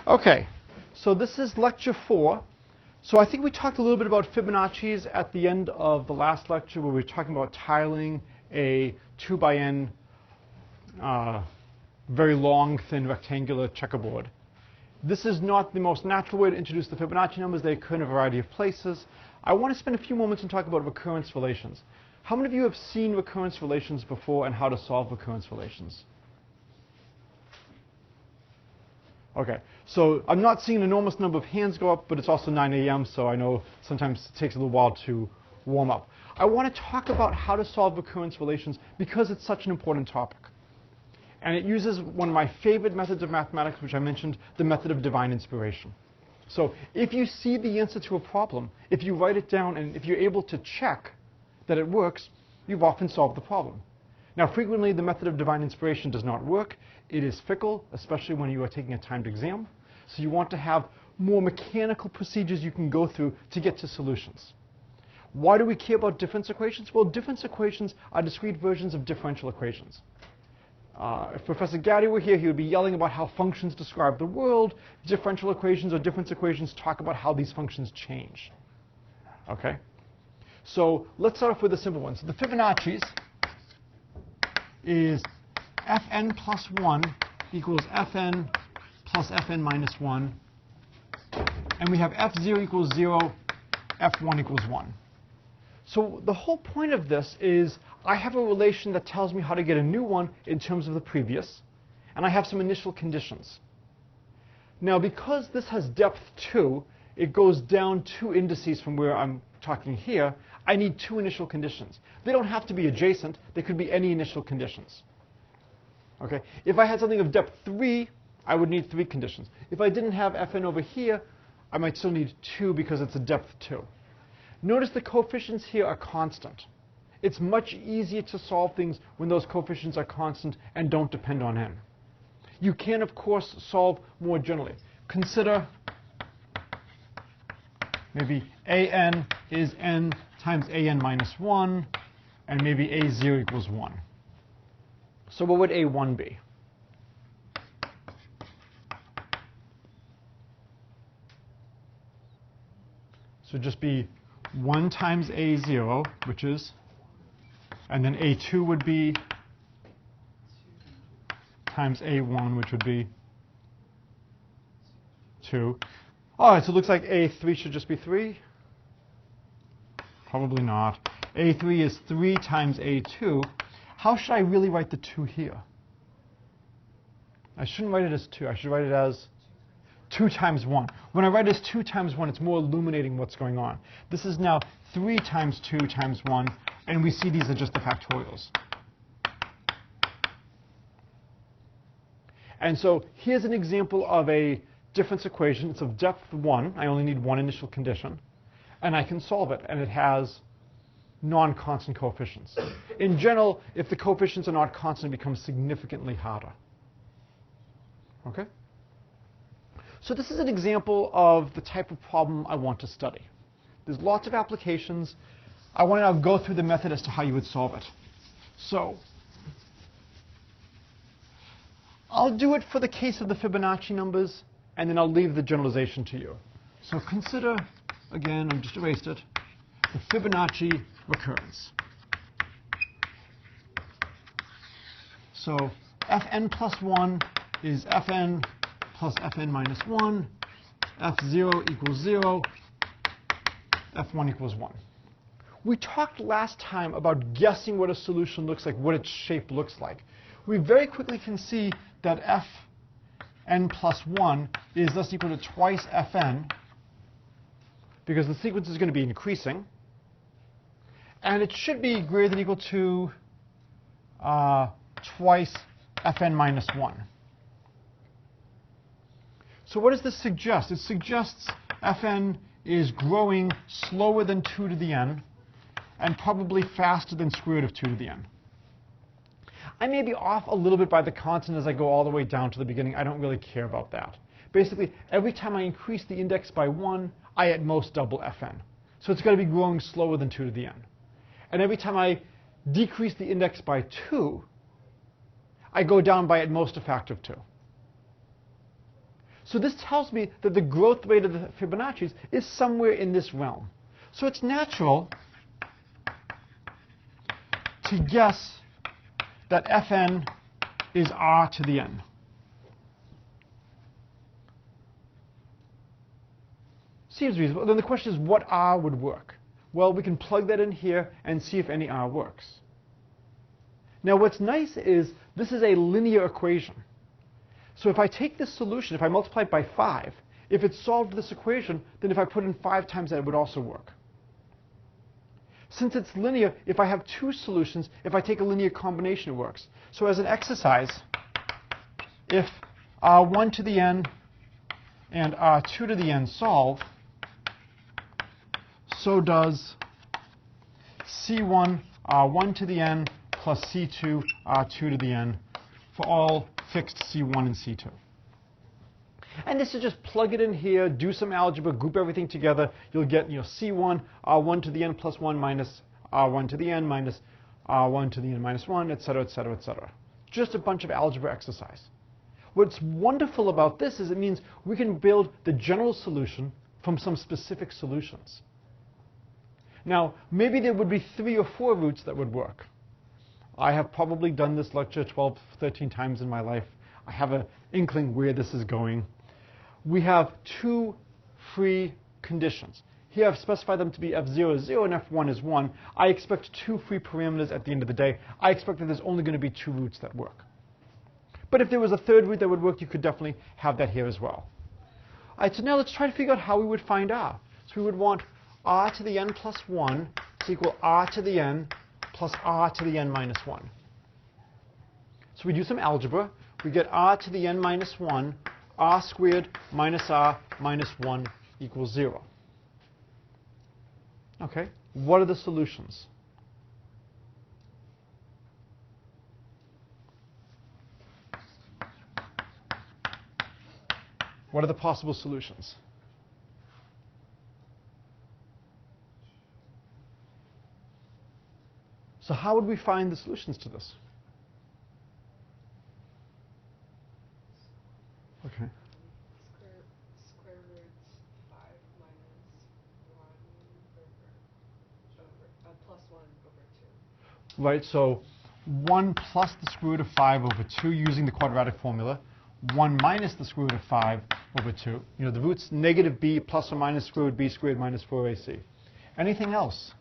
Okay, so this is lecture 4. So I think we talked a little bit about Fibonacci's at the end of the last lecture where we were talking about tiling a 2 by n very long, thin, rectangular checkerboard. This is not the most natural way to introduce the Fibonacci numbers. They occur in a variety of places. I want to spend a few moments and talk about recurrence relations. How many of you have seen recurrence relations before and how to solve recurrence relations? Okay, so I'm not seeing an enormous number of hands go up, but it's also 9 a.m., so I know sometimes it takes a little while to warm up. I want to talk about how to solve recurrence relations because it's such an important topic. And it uses one of my favorite methods of mathematics, which I mentioned, the method of divine inspiration. So if you see the answer to a problem, if you write it down, and if you're able to check that it works, you've often solved the problem. Now, frequently, the method of divine inspiration does not work. It is fickle, especially when you are taking a timed exam. So you want to have more mechanical procedures you can go through to get to solutions. Why do we care about difference equations? Well, difference equations are discrete versions of differential equations. If Professor Gaddy were here, he would be yelling about how functions describe the world. Differential equations or difference equations talk about how these functions change. Okay? So let's start off with a simple one. So the Fibonacci's is fn plus 1 equals fn plus fn minus 1. And we have f0 equals 0, f1 equals 1. So the whole point of this is I have a relation that tells me how to get a new one in terms of the previous, and I have some initial conditions. Now, because this has depth 2, it goes down 2 indices from where I'm talking here. I need 2 initial conditions. They don't have to be adjacent. They could be any initial conditions. Okay? If I had something of depth 3, I would need 3 conditions. If I didn't have fn over here, I might still need 2 because it's a depth 2. Notice the coefficients here are constant. It's much easier to solve things when those coefficients are constant and don't depend on n. You can, of course, solve more generally. Consider maybe an is n times an minus 1, and maybe a0 equals 1. So what would a1 be? So just be 1 times a0, which is, and then a2 would be times a1, which would be 2. All right, so it looks like a3 should just be 3. Probably not. a3 is 3 times a2. How should I really write the 2 here? I shouldn't write it as 2. I should write it as 2 times 1. When I write it as 2 times 1, it's more illuminating what's going on. This is now 3 times 2 times 1, and we see these are just the factorials. And so here's an example of a difference equation. It's of depth 1. I only need 1 initial condition. And I can solve it, and it has non-constant coefficients. In general, if the coefficients are not constant, it becomes significantly harder. Okay? So this is an example of the type of problem I want to study. There's lots of applications. I want to now go through the method as to how you would solve it. So I'll do it for the case of the Fibonacci numbers, and then I'll leave the generalization to you. So consider, again, I've just erased it, the Fibonacci recurrence. So fn plus 1 is fn plus fn minus 1, f0 equals 0, f1 equals 1. We talked last time about guessing what a solution looks like, what its shape looks like. We very quickly can see that fn plus 1 is thus equal to twice fn, because the sequence is going to be increasing. And it should be greater than or equal to twice fn minus 1. So what does this suggest? It suggests fn is growing slower than 2 to the n, and probably faster than square root of 2 to the n. I may be off a little bit by the constant as I go all the way down to the beginning. I don't really care about that. Basically, every time I increase the index by 1, I at most double fn. So it's going to be growing slower than 2 to the n. And every time I decrease the index by 2, I go down by at most a factor of 2. So this tells me that the growth rate of the Fibonacci's is somewhere in this realm. So it's natural to guess that Fn is R to the n. Seems reasonable. Then the question is, what R would work? Well, we can plug that in here and see if any R works. Now what's nice is this is a linear equation. So if I take this solution, if I multiply it by 5, if it solved this equation, then if I put in 5 times that, it would also work. Since it's linear, if I have 2 solutions, if I take a linear combination, it works. So as an exercise, if R1 to the n and R2 to the n solve, so does C1 R1 to the n plus C2 R2 to the n for all fixed C1 and C2. And this is just plug it in here, do some algebra, group everything together. You'll get C1 R1 to the n plus 1 minus R1 to the n minus R1 to the n minus 1, etc., etc., etc. Just a bunch of algebra exercise. What's wonderful about this is it means we can build the general solution from some specific solutions. Now, maybe there would be 3 or 4 roots that would work. I have probably done this lecture 12, 13 times in my life. I have an inkling where this is going. We have 2 free conditions. Here I've specified them to be F0 is 0 and F1 is 1. I expect 2 free parameters at the end of the day. I expect that there's only going to be 2 roots that work. But if there was a 3rd root that would work, you could definitely have that here as well. All right, so now let's try to figure out how we would find R. So we would want R to the n plus 1 to equal R to the n plus R to the n minus 1. So we do some algebra. We get R to the n minus 1, R squared minus R minus 1 equals 0. Okay, what are the solutions? What are the possible solutions? So how would we find the solutions to this? Okay. Square root 5 minus 1 over, plus 1 over 2. Right, so 1 plus the square root of 5 over 2 using the quadratic formula. 1 minus the square root of 5 over 2. The root's negative b plus or minus square root b squared minus 4ac. Anything else?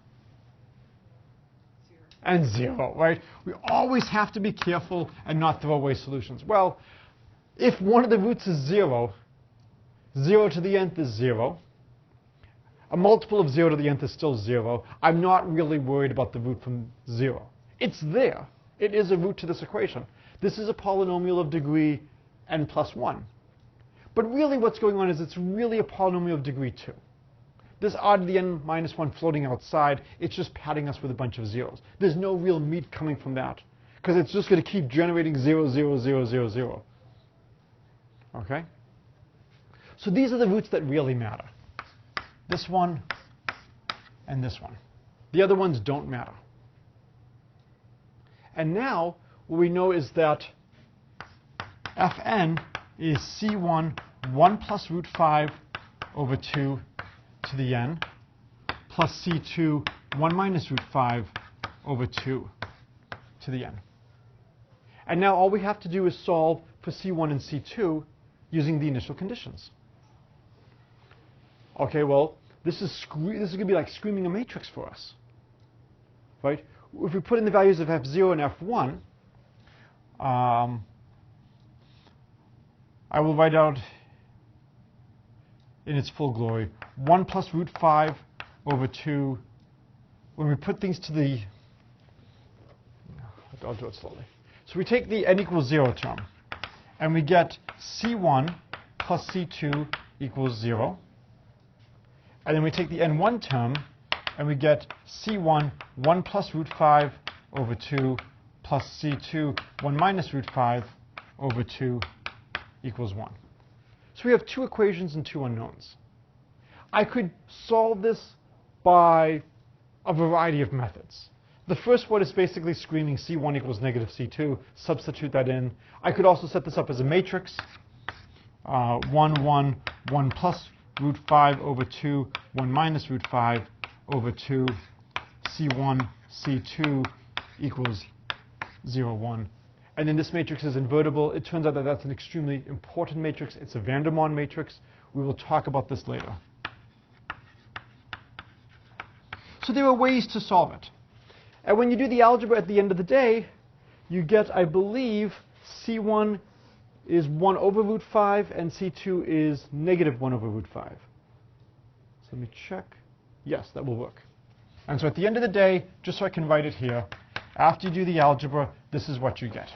0. And 0, right? We always have to be careful and not throw away solutions. Well, if one of the roots is 0, 0 to the nth is 0. A multiple of 0 to the nth is still 0. I'm not really worried about the root from 0. It's there. It is a root to this equation. This is a polynomial of degree n plus 1. But really what's going on is it's really a polynomial of degree 2. This r to the n minus 1 floating outside, it's just padding us with a bunch of zeros. There's no real meat coming from that, because it's just going to keep generating 0, 0, 0, 0, 0. Okay? So these are the roots that really matter. This one and this one. The other ones don't matter. And now what we know is that Fn is C1 1 plus root 5 over 2 to the n plus C2 1 minus root 5 over 2 to the n. And now all we have to do is solve for C1 and C2 using the initial conditions. Okay, well, this is going to be like screaming a matrix for us, right? If we put in the values of F0 and F1, I will write out in its full glory 1 plus root 5 over 2. When we put things to the, I'll do it slowly. So we take the n equals 0 term, and we get C1 plus C2 equals 0. And then we take the n1 term, and we get C1 1 plus root 5 over 2 plus C2 1 minus root 5 over 2 equals 1. So we have 2 equations and 2 unknowns. I could solve this by a variety of methods. The first one is basically screaming C1 equals negative C2, substitute that in. I could also set this up as a matrix. 1, 1, 1 plus root 5 over 2, 1 minus root 5 over 2, C1, C2 equals 0, 1. And then this matrix is invertible. It turns out that that's an extremely important matrix. It's a van der Waals matrix. We will talk about this later. So there are ways to solve it. And when you do the algebra at the end of the day, you get, I believe, C1 is 1 over root 5, and C2 is negative 1 over root 5. So let me check. Yes, that will work. And so at the end of the day, just so I can write it here, after you do the algebra, this is what you get.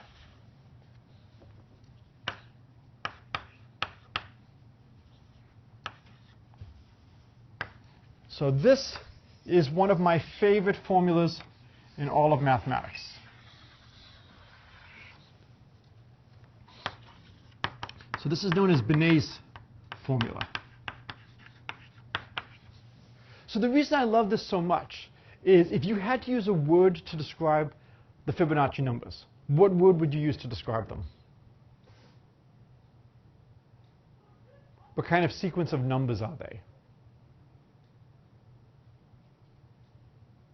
So this is one of my favorite formulas in all of mathematics. So this is known as Binet's formula. So the reason I love this so much is if you had to use a word to describe the Fibonacci numbers, what word would you use to describe them? What kind of sequence of numbers are they?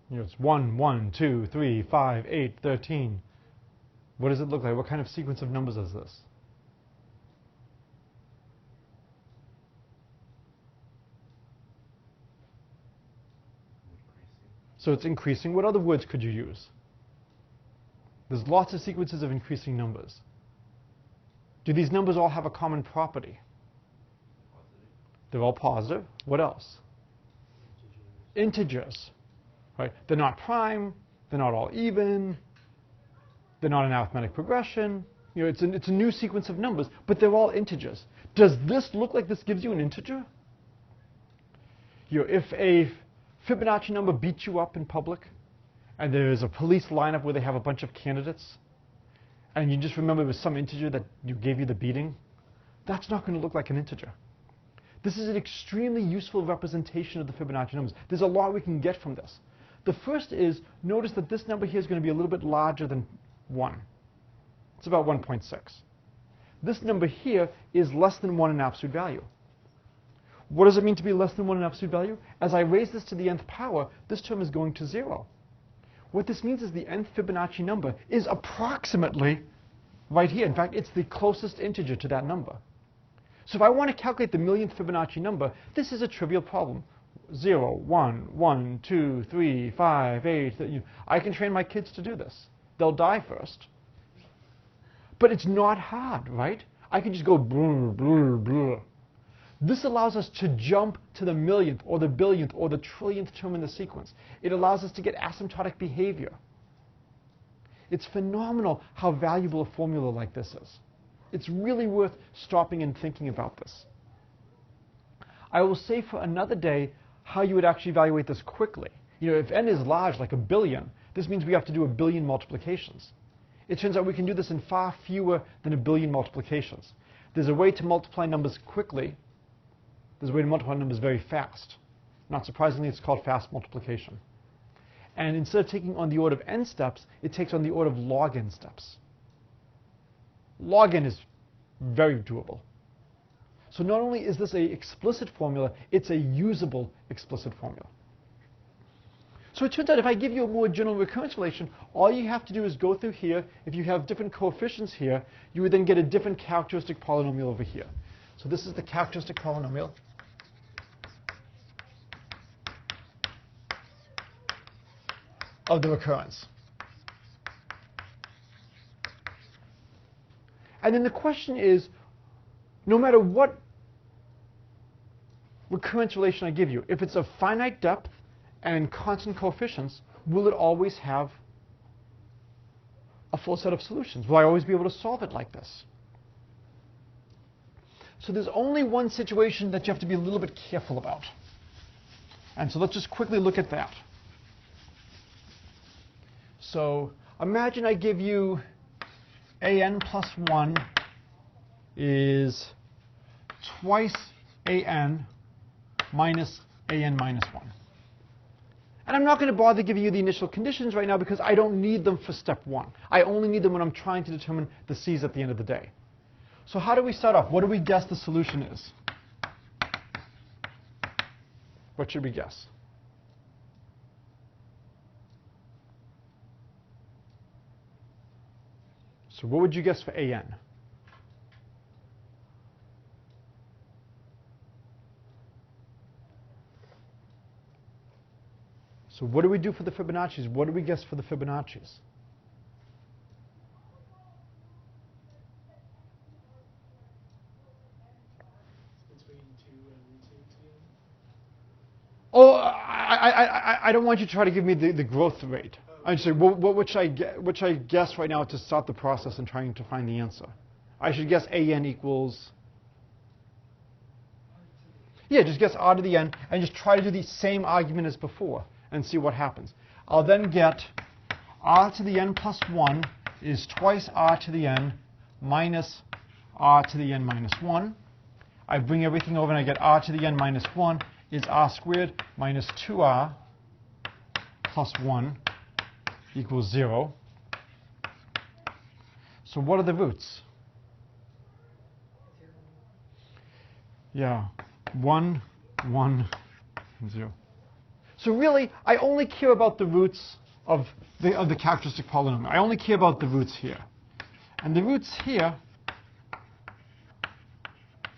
You know, it's 1, 1, 2, 3, 5, 8, 13. What does it look like? What kind of sequence of numbers is this? So it's increasing. What other words could you use? There's lots of sequences of increasing numbers. Do these numbers all have a common property? Positive. They're all positive. What else? Integers. Right? They're not prime. They're not all even. They're not an arithmetic progression. You know, it's a new sequence of numbers, but they're all integers. Does this look like this gives you an integer? You know, if a Fibonacci number beats you up in public, and there's a police lineup where they have a bunch of candidates, and you just remember it was some integer that gave you the beating, that's not going to look like an integer. This is an extremely useful representation of the Fibonacci numbers. There's a lot we can get from this. The first is, notice that this number here is going to be a little bit larger than 1. It's about 1.6. This number here is less than 1 in absolute value. What does it mean to be less than 1 in absolute value? As I raise this to the nth power, this term is going to 0. What this means is the nth Fibonacci number is approximately right here. In fact, it's the closest integer to that number. So if I want to calculate the millionth Fibonacci number, this is a trivial problem. 0, 1, 1, 2, 3, 5, 8. I can train my kids to do this. They'll die first. But it's not hard, right? I can just go blur, blur, blur. This allows us to jump to the millionth or the billionth or the trillionth term in the sequence. It allows us to get asymptotic behavior. It's phenomenal how valuable a formula like this is. It's really worth stopping and thinking about this. I will say for another day how you would actually evaluate this quickly. You know, if n is large, like 1 billion, this means we have to do 1 billion multiplications. It turns out we can do this in far fewer than 1 billion multiplications. There's a way to multiply numbers quickly. There's a way to multiply numbers very fast. Not surprisingly, it's called fast multiplication. And instead of taking on the order of n steps, it takes on the order of log n steps. Log n is very doable. So not only is this an explicit formula, it's a usable explicit formula. So it turns out if I give you a more general recurrence relation, all you have to do is go through here. If you have different coefficients here, you would then get a different characteristic polynomial over here. So this is the characteristic polynomial. Of the recurrence. And then the question is, no matter what recurrence relation I give you, if it's of finite depth and constant coefficients, will it always have a full set of solutions? Will I always be able to solve it like this? So there's only one situation that you have to be a little bit careful about. And so let's just quickly look at that. So imagine I give you an plus 1 is twice an minus an minus 1. And I'm not going to bother giving you the initial conditions right now because I don't need them for step 1. I only need them when I'm trying to determine the c's at the end of the day. So how do we start off? What do we guess the solution is? What should we guess? So what would you guess for AN? So what do we do for the Fibonacci's? What do we guess for the Fibonacci's? Between 2 and 2 to the end? Oh, I don't want you to try to give me the growth rate. I just say, what should I guess right now to start the process and trying to find the answer? I should guess AN equals, yeah, just guess R to the N and just try to do the same argument as before and see what happens. I'll then get R to the N plus 1 is twice R to the N minus R to the N minus 1. I bring everything over and I get R to the N minus 1 is R squared minus 2R plus 1 equals 0. So what are the roots? 0. Yeah, 1, 1, 0. So really, I only care about the roots of the characteristic polynomial. I only care about the roots here. And the roots here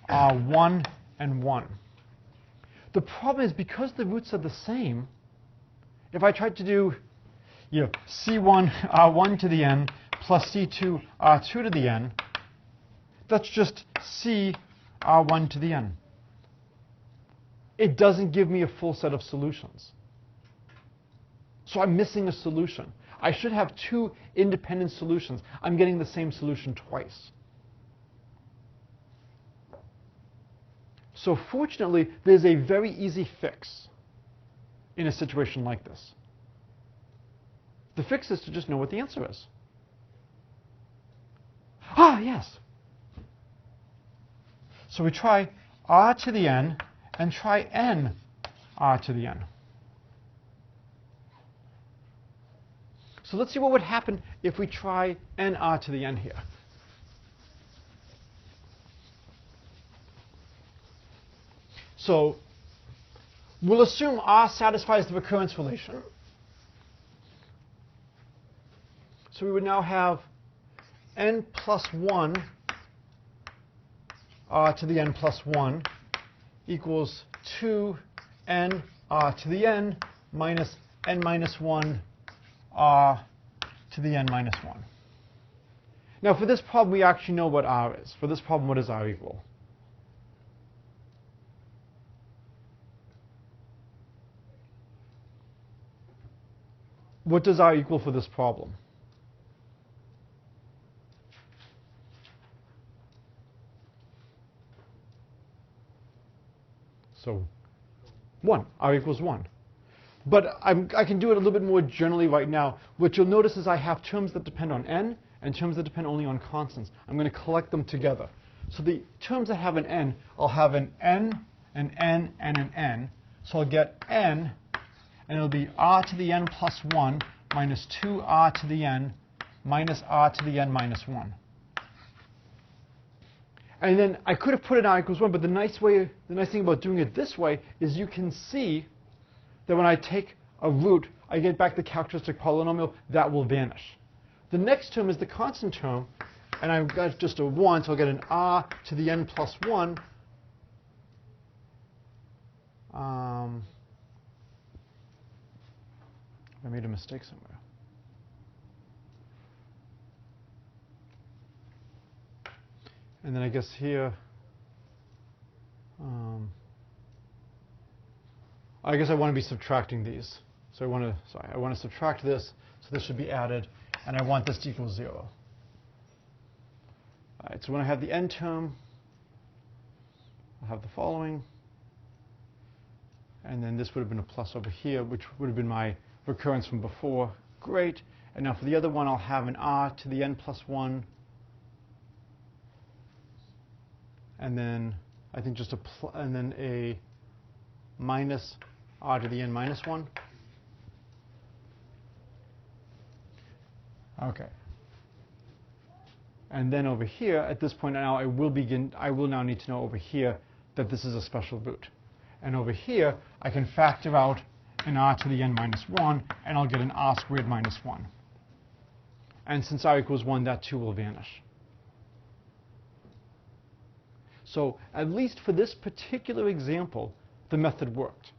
are 1 and 1. The problem is because the roots are the same, if I tried to do C1 R1 to the n plus C2 R2 to the n, that's just C R1 to the n. It doesn't give me a full set of solutions. So I'm missing a solution. I should have two independent solutions. I'm getting the same solution twice. So fortunately, there's a very easy fix in a situation like this. The fix is to just know what the answer is. Ah, yes. So we try R to the n and try n R to the n. So let's see what would happen if we try n R to the n here. So we'll assume R satisfies the recurrence relation. So we would now have n plus 1 R to the n plus 1 equals 2n R to the n minus n minus 1 R to the n minus 1. Now for this problem, we actually know what R is. For this problem, what does R equal? What does R equal for this problem? So 1. R equals 1. But I can do it a little bit more generally right now. What you'll notice is I have terms that depend on n and terms that depend only on constants. I'm going to collect them together. So the terms that have an n, I'll have an n, an n, and an n. So I'll get n, and it'll be R to the n plus 1 minus 2R to the n minus R to the n minus 1. And then I could have put it R equals 1, but the nice thing about doing it this way is you can see that when I take a root, I get back the characteristic polynomial, that will vanish. The next term is the constant term, and I've got just a 1, so I'll get an R to the n plus 1. I made a mistake somewhere. And then I guess here, I guess I want to be subtracting these. So I want to subtract this, so this should be added, and I want this to equal 0. All right, so when I have the n term, I'll have the following. And then this would have been a plus over here, which would have been my recurrence from before. Great. And now for the other one, I'll have an R to the n plus 1. And then I think just and then a minus R to the n minus 1. Okay. And then over here, at this point now, I will now need to know over here that this is a special root. And over here, I can factor out an r to the n minus 1, and I'll get an r squared minus 1. And since r equals 1, that too will vanish. So at least for this particular example, the method worked.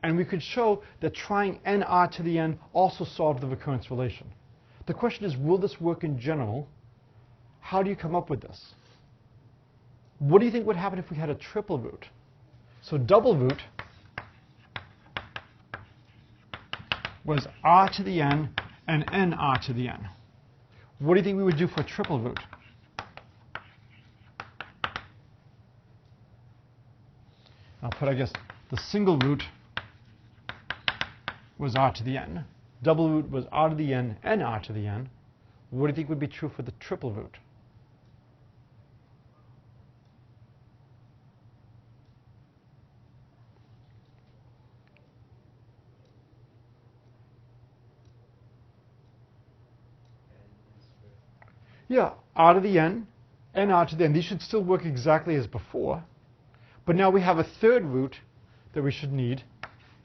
And we could show that trying nr to the n also solved the recurrence relation. The question is, will this work in general? How do you come up with this? What do you think would happen if we had a triple root? So double root was r to the n and nr to the n. What do you think we would do for a triple root? I'll put, I guess, the single root was r to the n. Double root was r to the n and r to the n. What do you think would be true for the triple root? Yeah, r to the n and r to the n. These should still work exactly as before. But now we have a third root that we should need.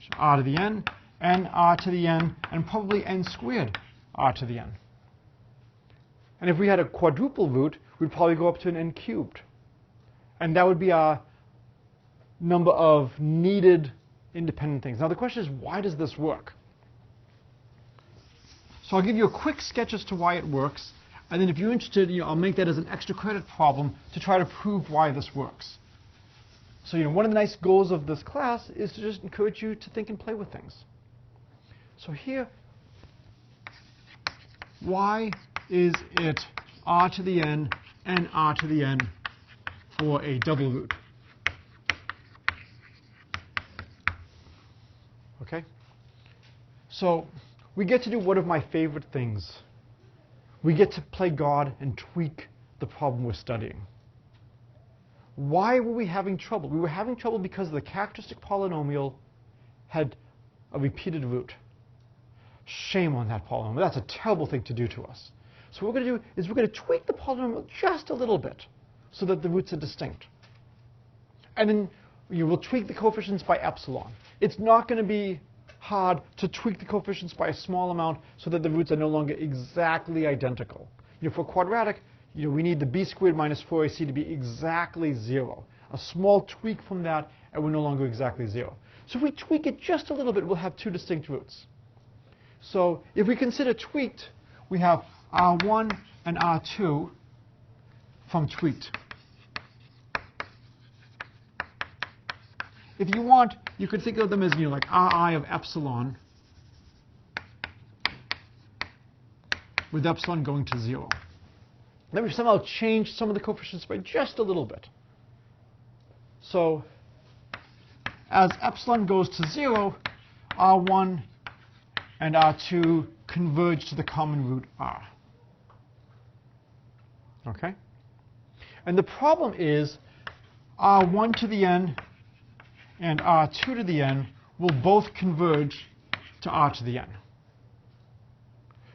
So r to the n and r to the n, and probably n squared r to the n. And if we had a quadruple root, we'd probably go up to an n cubed. And that would be our number of needed independent things. Now the question is, why does this work? So I'll give you a quick sketch as to why it works. And then if you're interested, I'll make that as an extra credit problem to try to prove why this works. So one of the nice goals of this class is to just encourage you to think and play with things. So here, why is it r to the n and r to the n for a double root? Okay? So we get to do one of my favorite things. We get to play God and tweak the problem we're studying. Why were we having trouble? We were having trouble because the characteristic polynomial had a repeated root. Shame on that polynomial. That's a terrible thing to do to us. So what we're going to do is we're going to tweak the polynomial just a little bit so that the roots are distinct. And then we'll tweak the coefficients by epsilon. It's not going to be hard to tweak the coefficients by a small amount so that the roots are no longer exactly identical. For quadratic, we need the b squared minus 4ac to be exactly 0. A small tweak from that, and we're no longer exactly 0. So if we tweak it just a little bit, we'll have two distinct roots. So if we consider tweaked, we have r1 and r2 from tweaked. If you want, you could think of them as like ri of epsilon, with epsilon going to 0. Then we somehow change some of the coefficients by just a little bit. So as epsilon goes to 0, r1 and r2 converge to the common root r. Okay? And the problem is r1 to the n and r2 to the n will both converge to r to the n.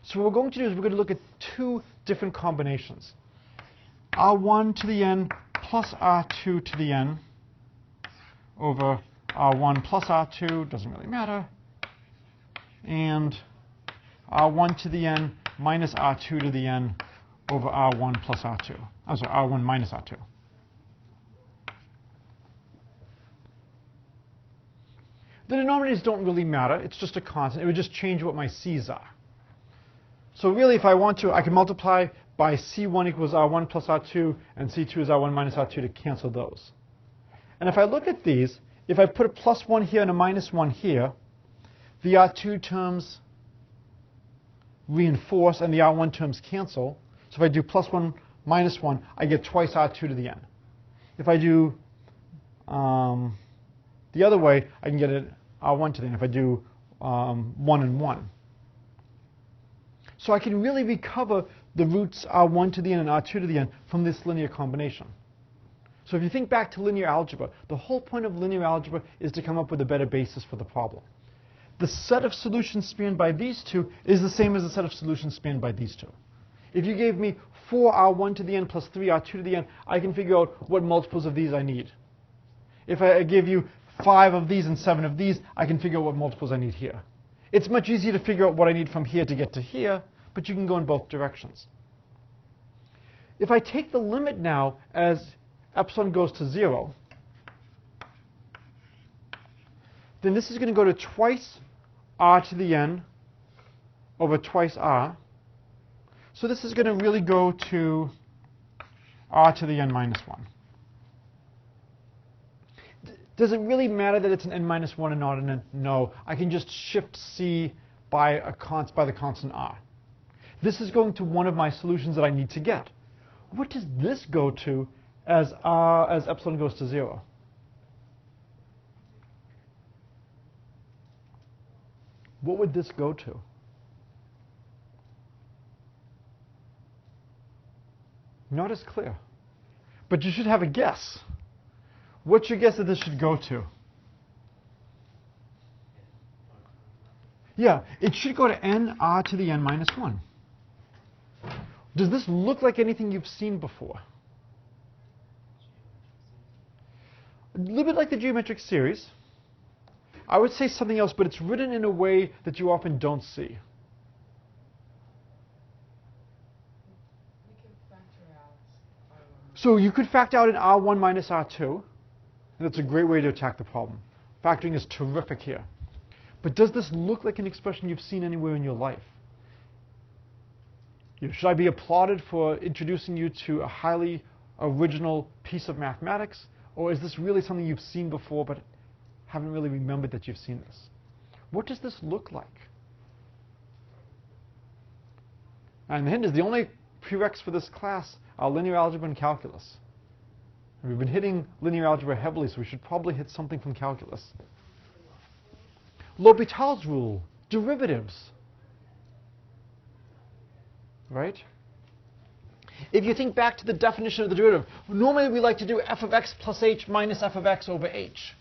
So what we're going to do is we're going to look at two different combinations. r1 to the n plus r2 to the n over r1 plus r2, doesn't really matter, and r1 to the n minus r2 to the n over r1 plus r2. I'm sorry, r1 minus r2. The denominators don't really matter. It's just a constant. It would just change what my c's are. So really, if I want to, I can multiply by c1 equals r1 plus r2, and c2 is r1 minus r2 to cancel those. And if I look at these, if I put a plus 1 here and a minus 1 here, the r2 terms reinforce and the r1 terms cancel. So if I do plus 1 minus 1, I get twice r2 to the n. If I do the other way, I can get it r1 to the n if I do 1 and 1. So I can really recover the roots r1 to the n and r2 to the n from this linear combination. So if you think back to linear algebra, the whole point of linear algebra is to come up with a better basis for the problem. The set of solutions spanned by these two is the same as the set of solutions spanned by these two. If you gave me 4r1 to the n plus 3r2 to the n, I can figure out what multiples of these I need. If I give you 5 of these and 7 of these, I can figure out what multiples I need here. It's much easier to figure out what I need from here to get to here, but you can go in both directions. If I take the limit now as epsilon goes to 0, then this is going to go to twice r to the n over twice r. So this is going to really go to r to the n minus 1. Does it really matter that it's an n minus 1 and not an n? No. I can just shift c by the constant r. This is going to one of my solutions that I need to get. What does this go to as epsilon goes to 0? What would this go to? Not as clear. But you should have a guess. What's your guess that this should go to? Yeah, it should go to n r to the n minus 1. Does this look like anything you've seen before? A little bit like the geometric series. I would say something else, but it's written in a way that you often don't see. We can factor out R1. So you could factor out an r1 minus r2. And that's a great way to attack the problem. Factoring is terrific here. But does this look like an expression you've seen anywhere in your life? Should I be applauded for introducing you to a highly original piece of mathematics? Or is this really something you've seen before but haven't really remembered that you've seen this? What does this look like? And the hint is the only prereqs for this class are linear algebra and calculus. And we've been hitting linear algebra heavily, so we should probably hit something from calculus. L'Hopital's rule, derivatives. Right? If you think back to the definition of the derivative, normally we like to do f of x plus h minus f of x over h.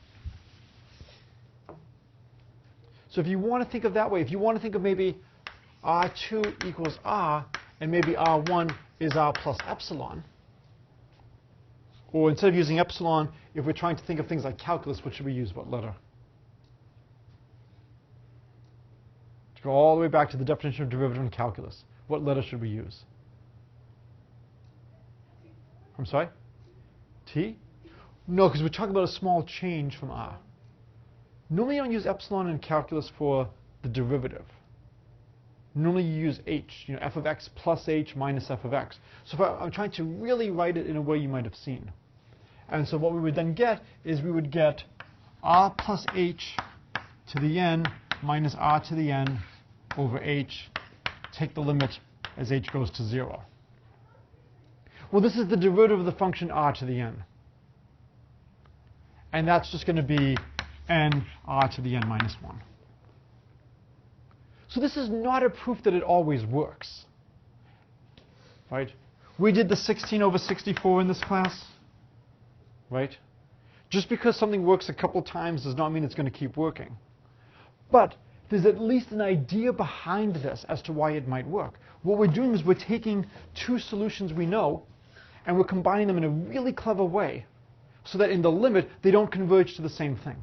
So if you want to think of that way, if you want to think of maybe r2 equals r, and maybe r1 is r plus epsilon, or instead of using epsilon, if we're trying to think of things like calculus, what should we use? What letter? To go all the way back to the definition of derivative in calculus. What letter should we use? I'm sorry? T? No, because we're talking about a small change from r. Normally you don't use epsilon in calculus for the derivative. Normally you use h, f of x plus h minus f of x. So if I'm trying to really write it in a way you might have seen. And so what we would then get is we would get r plus h to the n minus r to the n over h. Take the limit as h goes to 0. Well, this is the derivative of the function r to the n. And that's just going to be n r to the n minus 1. So this is not a proof that it always works. Right? We did the 16 over 64 in this class. Right? Just because something works a couple times does not mean it's going to keep working. But there's at least an idea behind this as to why it might work. What we're doing is we're taking two solutions we know and we're combining them in a really clever way so that in the limit they don't converge to the same thing.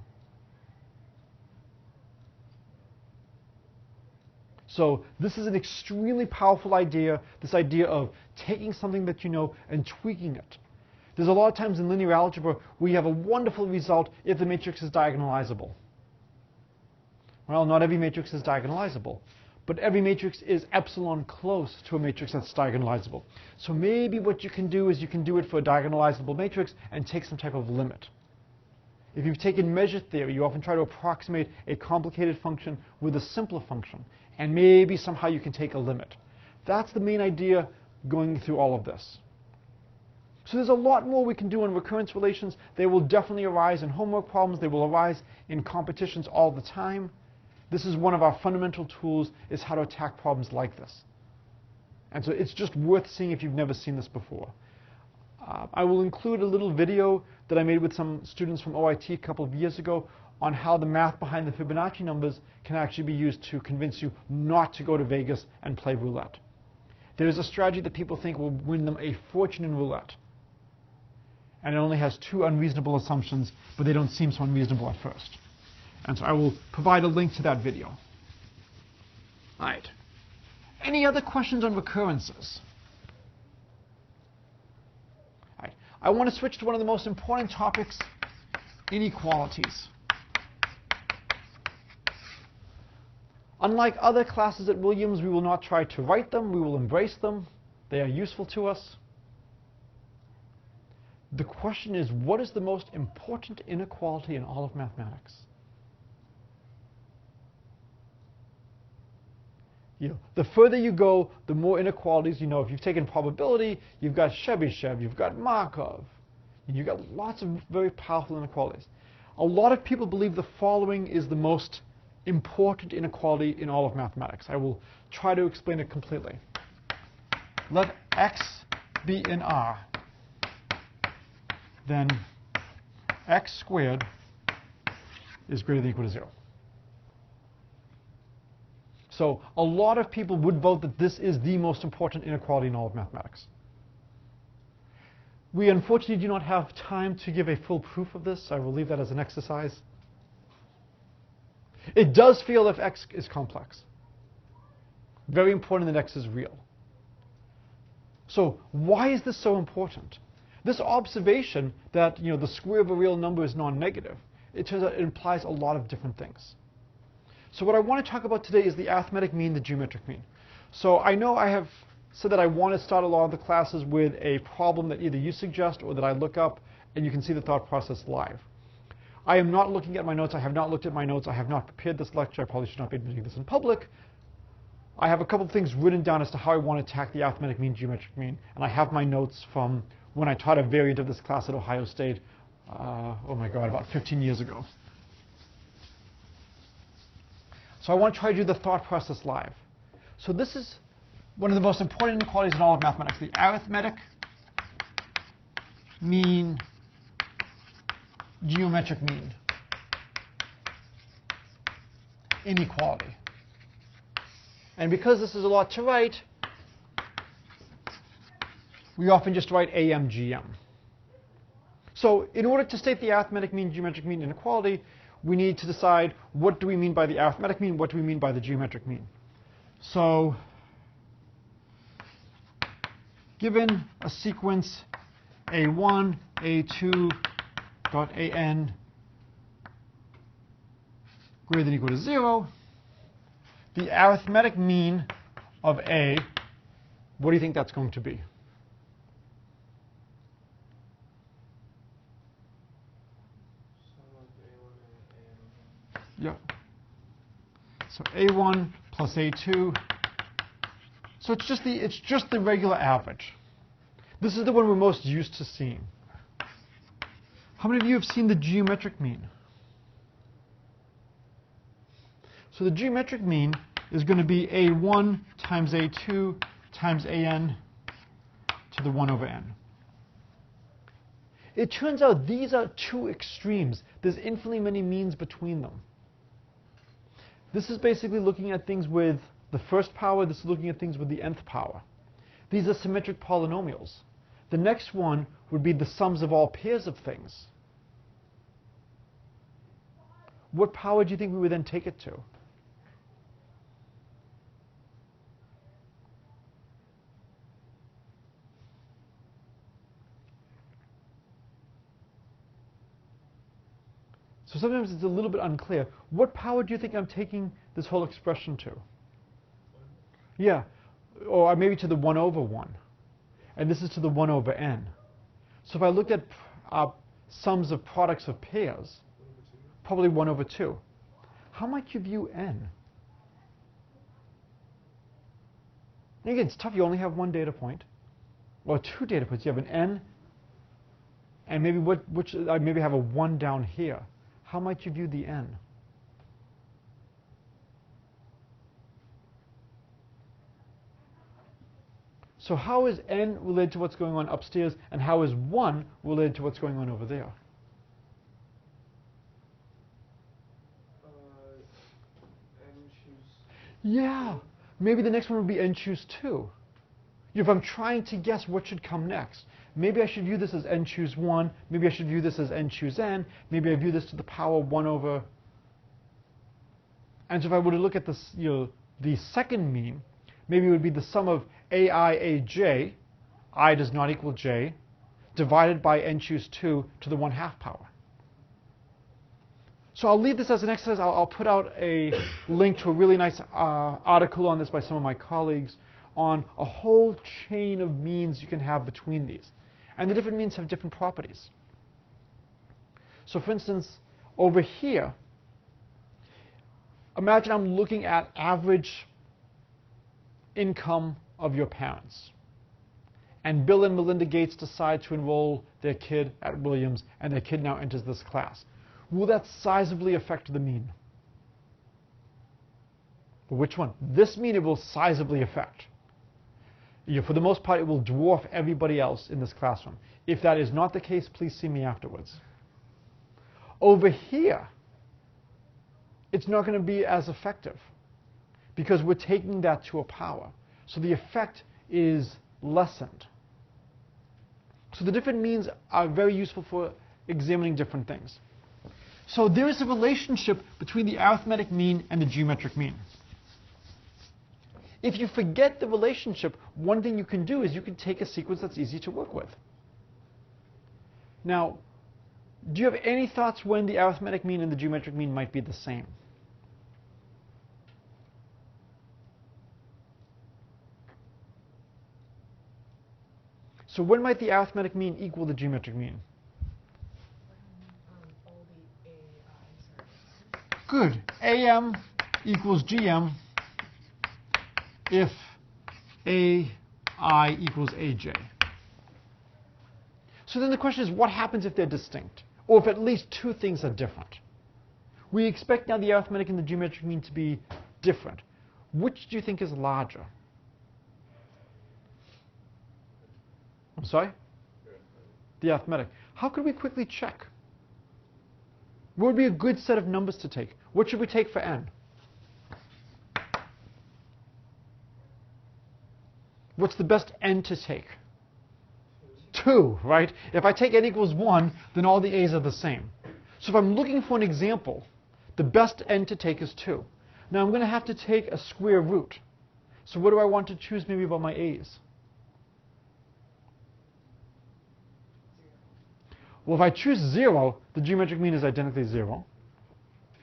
So this is an extremely powerful idea, this idea of taking something that you know and tweaking it. There's a lot of times in linear algebra we have a wonderful result if the matrix is diagonalizable. Well, not every matrix is diagonalizable, but every matrix is epsilon close to a matrix that's diagonalizable. So maybe what you can do is you can do it for a diagonalizable matrix and take some type of limit. If you've taken measure theory, you often try to approximate a complicated function with a simpler function, and maybe somehow you can take a limit. That's the main idea going through all of this. So there's a lot more we can do in recurrence relations. They will definitely arise in homework problems. They will arise in competitions all the time. This is one of our fundamental tools, is how to attack problems like this. And so it's just worth seeing if you've never seen this before. I will include a little video that I made with some students from OIT a couple of years ago on how the math behind the Fibonacci numbers can actually be used to convince you not to go to Vegas and play roulette. There's a strategy that people think will win them a fortune in roulette. And it only has 2 unreasonable assumptions, but they don't seem so unreasonable at first. And so I will provide a link to that video. All right. Any other questions on recurrences? All right. I want to switch to one of the most important topics, inequalities. Unlike other classes at Williams, we will not try to write them. We will embrace them. They are useful to us. The question is, what is the most important inequality in all of mathematics? The further you go, the more inequalities you know. If you've taken probability, you've got Chebyshev, you've got Markov. You've got lots of very powerful inequalities. A lot of people believe the following is the most important inequality in all of mathematics. I will try to explain it completely. Let x be in R, then x squared is greater than or equal to 0. So a lot of people would vote that this is the most important inequality in all of mathematics. We unfortunately do not have time to give a full proof of this. I will leave that as an exercise. It does feel if x is complex. Very important that x is real. So why is this so important? This observation that the square of a real number is non-negative, it turns out it implies a lot of different things. So what I want to talk about today is the arithmetic mean, the geometric mean. So I know I have said that I want to start a lot of the classes with a problem that either you suggest or that I look up, and you can see the thought process live. I am not looking at my notes. I have not looked at my notes. I have not prepared this lecture. I probably should not be doing this in public. I have a couple of things written down as to how I want to attack the arithmetic mean, geometric mean, and I have my notes from when I taught a variant of this class at Ohio State, oh my God, about 15 years ago. So I want to try to do the thought process live. So this is one of the most important inequalities in all of mathematics, the arithmetic mean, geometric mean inequality. And because this is a lot to write, we often just write AMGM. So in order to state the arithmetic mean, geometric mean inequality, we need to decide what do we mean by the arithmetic mean, what do we mean by the geometric mean. So given a sequence A1, A2, dot AN greater than or equal to 0, the arithmetic mean of A, what do you think that's going to be? Yeah. So A1 plus A2. So it's just the regular average. This is the one we're most used to seeing. How many of you have seen the geometric mean? So the geometric mean is going to be A1 times A2 times AN to the 1 over n. It turns out these are two extremes. There's infinitely many means between them. This is basically looking at things with the first power. This is looking at things with the nth power. These are symmetric polynomials. The next one would be the sums of all pairs of things. What power do you think we would then take it to? So sometimes it's a little bit unclear. What power do you think I'm taking this whole expression to? Yeah, or maybe to the 1 over 1. And this is to the 1 over n. So if I looked at sums of products of pairs, probably 1 over 2. How might you view n? And again, it's tough. You only have one data point. Or two data points. You have an n, and maybe I maybe have a 1 down here. How might you view the n? So how is n related to what's going on upstairs, and how is 1 related to what's going on over there? N choose. Yeah, maybe the next one would be n choose 2. If I'm trying to guess what should come next, maybe I should view this as n choose 1, maybe I should view this as n choose n, maybe I view this to the power 1 over. And so if I were to look at this, the second mean, maybe it would be the sum of ai, aj, I does not equal j, divided by n choose 2 to the 1/2 power. So I'll leave this as an exercise. I'll put out a link to a really nice article on this by some of my colleagues on a whole chain of means you can have between these. And the different means have different properties. So for instance, over here, imagine I'm looking at average income of your parents. And Bill and Melinda Gates decide to enroll their kid at Williams, and their kid now enters this class. Will that sizably affect the mean? Which one? This mean it will sizably affect. For the most part, it will dwarf everybody else in this classroom. If that is not the case, please see me afterwards. Over here, it's not going to be as effective because we're taking that to a power. So the effect is lessened. So the different means are very useful for examining different things. So there is a relationship between the arithmetic mean and the geometric mean. If you forget the relationship, one thing you can do is you can take a sequence that's easy to work with. Now, do you have any thoughts when the arithmetic mean and the geometric mean might be the same? So when might the arithmetic mean equal the geometric mean? All the AI, sorry. Good. AM equals GM if AI equals AJ. So then the question is, what happens if they're distinct? Or if at least two things are different? We expect now the arithmetic and the geometric mean to be different. Which do you think is larger? I'm sorry? The arithmetic. How could we quickly check? What would be a good set of numbers to take? What should we take for n? What's the best n to take? 2, right? If I take n equals 1, then all the a's are the same. So if I'm looking for an example, the best n to take is 2. Now I'm going to have to take a square root. So what do I want to choose maybe about my a's? Well, if I choose 0, the geometric mean is identically 0.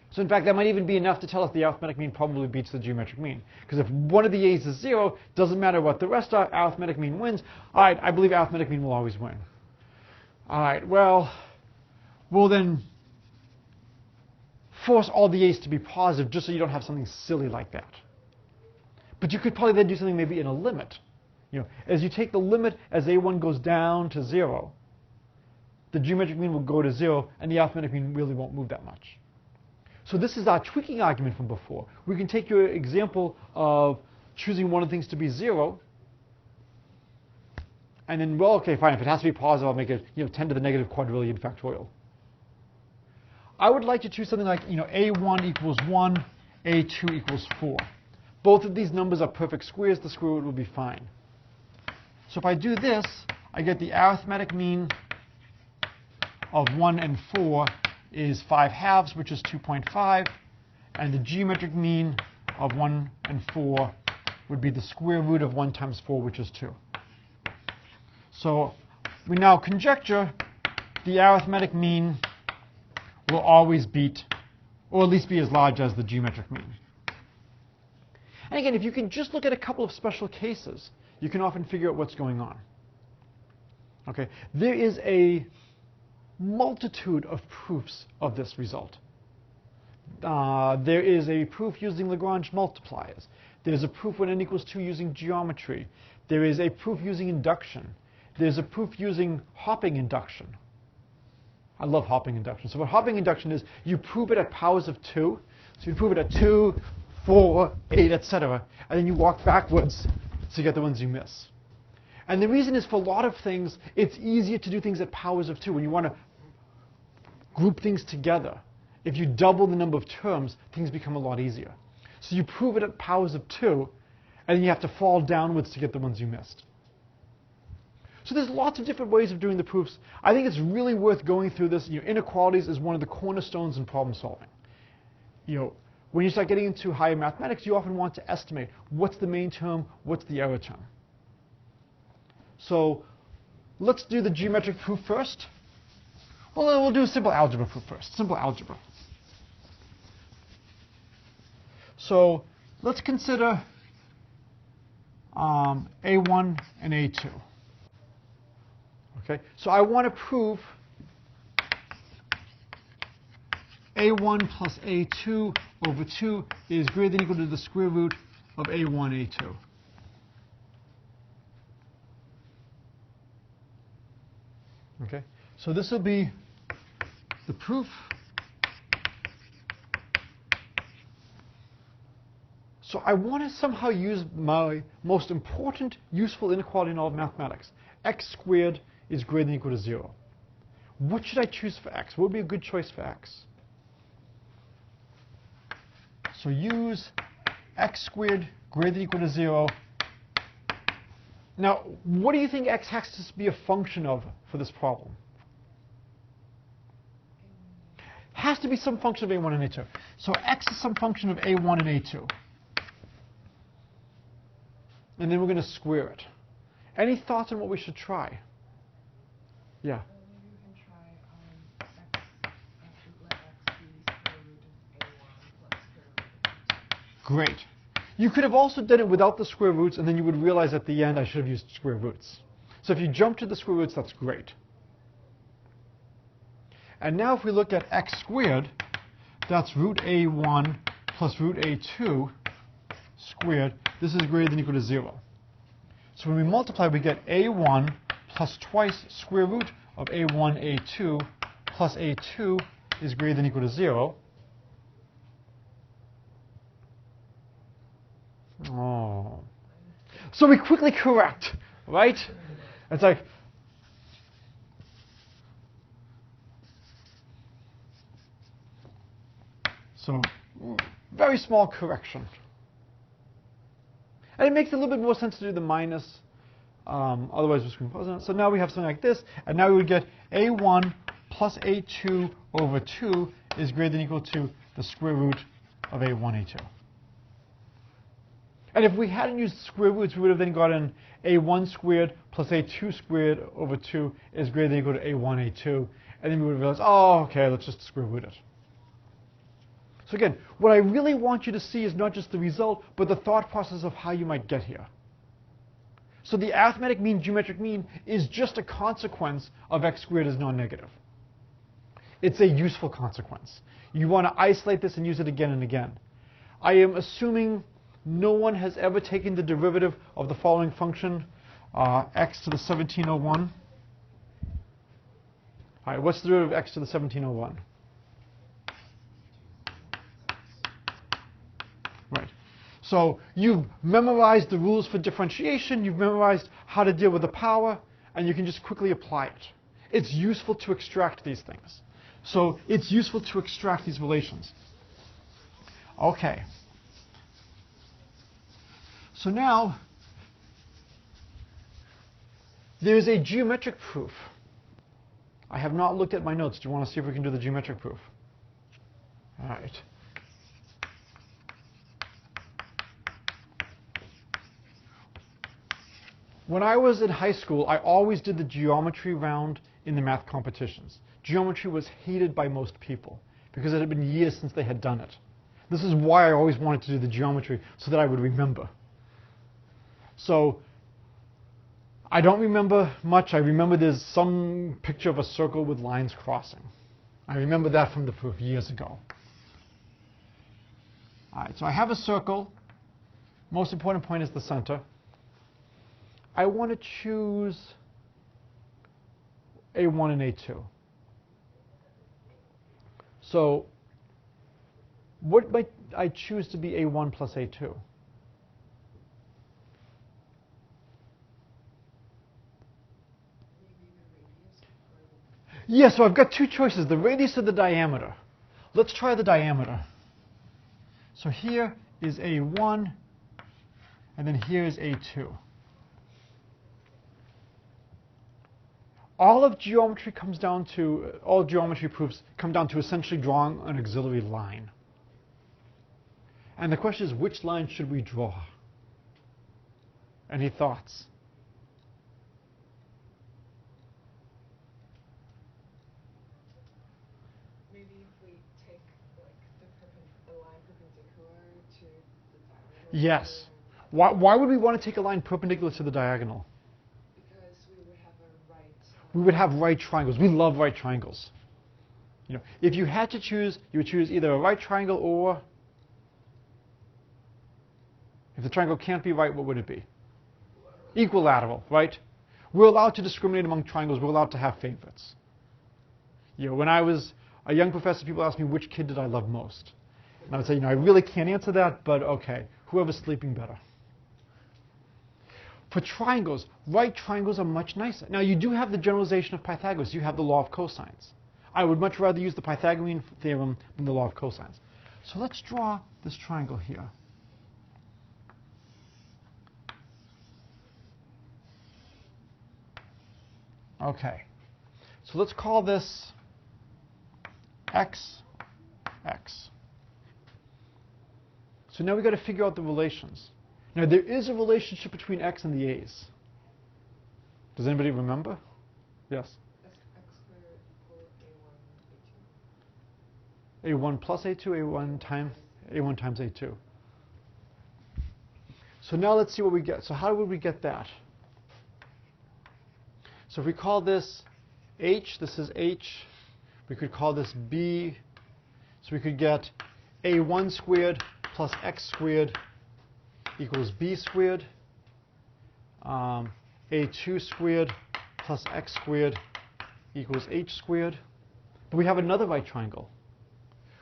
So in fact, that might even be enough to tell us the arithmetic mean probably beats the geometric mean. Because if one of the a's is 0, doesn't matter what the rest are, arithmetic mean wins. All right, I believe arithmetic mean will always win. All right, well, we'll then force all the a's to be positive just so you don't have something silly like that. But you could probably then do something maybe in a limit. As you take the limit as a1 goes down to 0, the geometric mean will go to 0, and the arithmetic mean really won't move that much. So this is our tweaking argument from before. We can take your example of choosing one of the things to be 0, and then, well, okay, fine, if it has to be positive, I'll make it 10 to the negative quadrillion factorial. I would like to choose something like a1 equals 1, a2 equals 4. Both of these numbers are perfect squares. The square root will be fine. So if I do this, I get the arithmetic mean of 1 and 4 is 5/2, which is 2.5, and the geometric mean of 1 and 4 would be the square root of 1 times 4, which is 2. So we now conjecture the arithmetic mean will always beat, or at least be as large as the geometric mean. And again, if you can just look at a couple of special cases, you can often figure out what's going on. Okay, there is a multitude of proofs of this result. There is a proof using Lagrange multipliers. There's a proof when n equals 2 using geometry. There is a proof using induction. There's a proof using hopping induction. I love hopping induction. So what hopping induction is, you prove it at powers of 2. So you prove it at 2, 4, 8, etc. And then you walk backwards so you get the ones you miss. And the reason is, for a lot of things, it's easier to do things at powers of 2. When you want to group things together, if you double the number of terms, things become a lot easier. So you prove it at powers of 2, and then you have to fall downwards to get the ones you missed. So there's lots of different ways of doing the proofs. I think it's really worth going through this. Inequalities is one of the cornerstones in problem solving. When you start getting into higher mathematics, you often want to estimate what's the main term, what's the error term. So let's do the geometric proof first. Well, we'll do a simple algebra proof first. Simple algebra. So let's consider A1 and A2. Okay, so I want to prove A1 plus A2 over 2 is greater than or equal to the square root of A1, A2. Okay, so this will be the proof. So I want to somehow use my most important useful inequality in all of mathematics. X squared is greater than or equal to 0. What should I choose for x? What would be a good choice for x? So use x squared greater than or equal to 0. Now, what do you think x has to be a function of for this problem? Has to be some function of a1 and a2. So x is some function of a1 and a2. And then we're going to square it. Any thoughts on what we should try? Yeah. Maybe we can try let x be square root of a1 plus square root of a2. Great. You could have also done it without the square roots, and then you would realize at the end I should have used square roots. So if you jump to the square roots, that's great. And now if we look at x squared, that's root a1 plus root a2 squared. This is greater than or equal to 0. So when we multiply, we get a1 plus twice square root of a1, a2 plus a2 is greater than or equal to 0. Oh. So we quickly correct, right? It's like, so very small correction. And it makes a little bit more sense to do the minus. Otherwise, we're screwing. So now we have something like this. And now we would get a1 plus a2 over 2 is greater than or equal to the square root of a1, a2. And if we hadn't used square roots, we would have then gotten a1 squared plus a2 squared over 2 is greater than or equal to a1, a2. And then we would have realized, oh, okay, let's just square root it. So again, what I really want you to see is not just the result, but the thought process of how you might get here. So the arithmetic mean, geometric mean, is just a consequence of x squared as non-negative. It's a useful consequence. You want to isolate this and use it again and again. I am assuming no one has ever taken the derivative of the following function, x to the 1701. All right, what's the derivative of x to the 1701? Right. So you've memorized the rules for differentiation, you've memorized how to deal with the power, and you can just quickly apply it. It's useful to extract these things. So it's useful to extract these relations. Okay. So now, there's a geometric proof. I have not looked at my notes. Do you want to see if we can do the geometric proof? All right. When I was in high school, I always did the geometry round in the math competitions. Geometry was hated by most people because it had been years since they had done it. This is why I always wanted to do the geometry, so that I would remember. So I don't remember much. I remember there's some picture of a circle with lines crossing. I remember that from the proof years ago. All right, so I have a circle. Most important point is the center. I want to choose A1 and A2. So what might I choose to be A1 plus A2? Yeah, so I've got two choices, the radius or the diameter. Let's try the diameter. So here is A1, and then here is A2. all geometry proofs come down to essentially drawing an auxiliary line. And the question is, which line should we draw? Any thoughts? Maybe if we take like the line perpendicular to the diagonal. Yes. Why would we want to take a line perpendicular to the diagonal? Because we would have a right. We would have right triangles. We love right triangles. You know, if you had to choose, you would choose either a right triangle or, if the triangle can't be right, what would it be? Equilateral, right? We're allowed to discriminate among triangles. We're allowed to have favorites. You know, when I was a young professor, people asked me which kid did I love most. And I would say, I really can't answer that, but okay, whoever's sleeping better. For triangles, right triangles are much nicer. Now, you do have the generalization of Pythagoras. You have the law of cosines. I would much rather use the Pythagorean theorem than the law of cosines. So let's draw this triangle here. Okay, so let's call this x, x. So now we've got to figure out the relations. Now there is a relationship between x and the a's. Does anybody remember? Yes? X squared equal a1 plus a2, a1 times a2. So now let's see what we get. So how would we get that? So if we call this h, this is h. We could call this b. So we could get a1 squared plus x squared equals b squared. A2 squared plus x squared equals h squared. But we have another right triangle.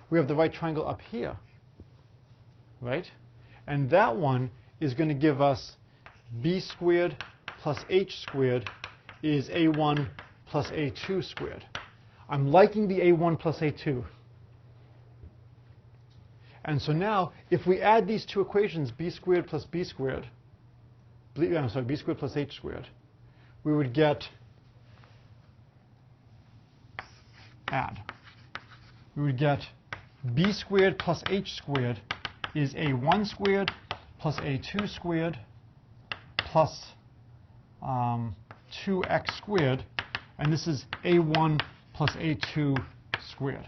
We have the right triangle up here, right? And that one is going to give us b squared plus h squared is a1 plus a2 squared. I'm liking the a1 plus a2. And so now, if we add these two equations, b squared plus b squared, b squared plus h squared, we would get, we would get b squared plus h squared is a1 squared plus a2 squared plus 2x squared, and this is a1 plus a2 squared.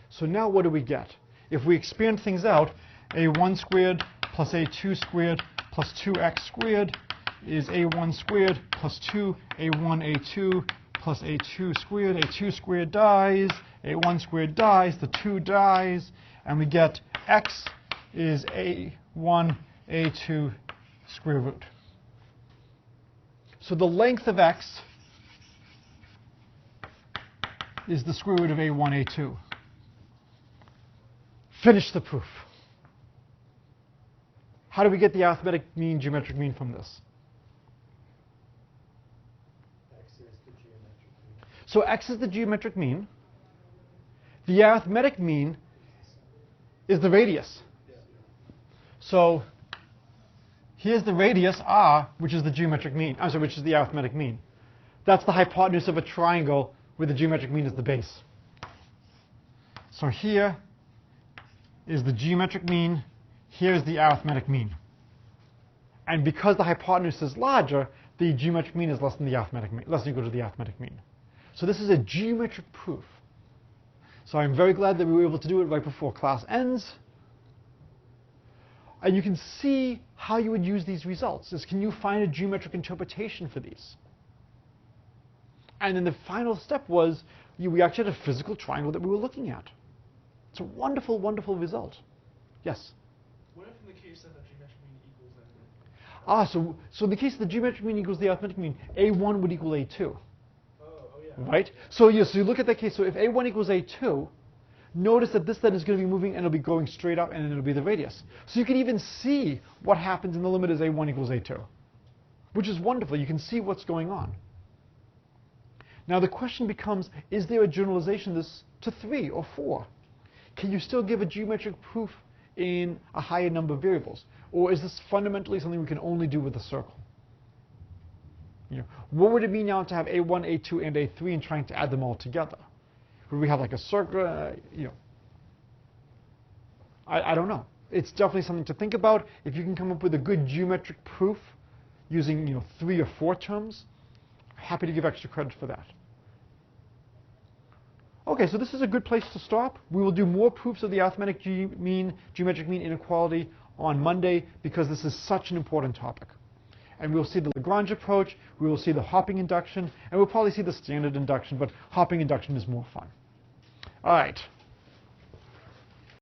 So now what do we get? If we expand things out, a1 squared plus a2 squared plus 2x squared is a1 squared plus 2 a1 a2 plus a2 squared. A2 squared dies, a1 squared dies, the 2 dies, and we get x is a1 a2 square root. So the length of x is the square root of a1, a2. Finish the proof. How do we get the arithmetic mean, geometric mean from this? X is the geometric mean. So x is the geometric mean. The arithmetic mean is the radius. Yeah. So here's the radius r, which is the geometric mean. I'm sorry, which is the arithmetic mean. That's the hypotenuse of a triangle where the geometric mean is the base. So here is the geometric mean. Here's the arithmetic mean. And because the hypotenuse is larger, the geometric mean is less than the arithmetic mean, less than or equal to the arithmetic mean. So this is a geometric proof. So I'm very glad that we were able to do it right before class ends. And you can see how you would use these results. Is can you find a geometric interpretation for these? And then the final step was we actually had a physical triangle that we were looking at. It's a wonderful, wonderful result. Yes? What if in the case that the geometric mean equals that? So in the case of the geometric mean equals the arithmetic mean, a1 would equal a2. Oh yeah. Right? So yes, so you look at that case. So if a1 equals a2, notice that this then is going to be moving and it'll be going straight up and then it'll be the radius. So you can even see what happens in the limit as a1 equals a2, which is wonderful. You can see what's going on. Now the question becomes, is there a generalization this to 3 or 4? Can you still give a geometric proof in a higher number of variables? Or is this fundamentally something we can only do with a circle? What would it mean now to have A1, A2, and A3 and trying to add them all together? Would we have like a circle? I don't know. It's definitely something to think about. If you can come up with a good geometric proof using 3 or 4 terms, happy to give extra credit for that. Okay, so this is a good place to stop. We will do more proofs of the arithmetic geometric mean inequality on Monday because this is such an important topic. And we'll see the Lagrange approach, we will see the hopping induction, and we'll probably see the standard induction, but hopping induction is more fun. All right.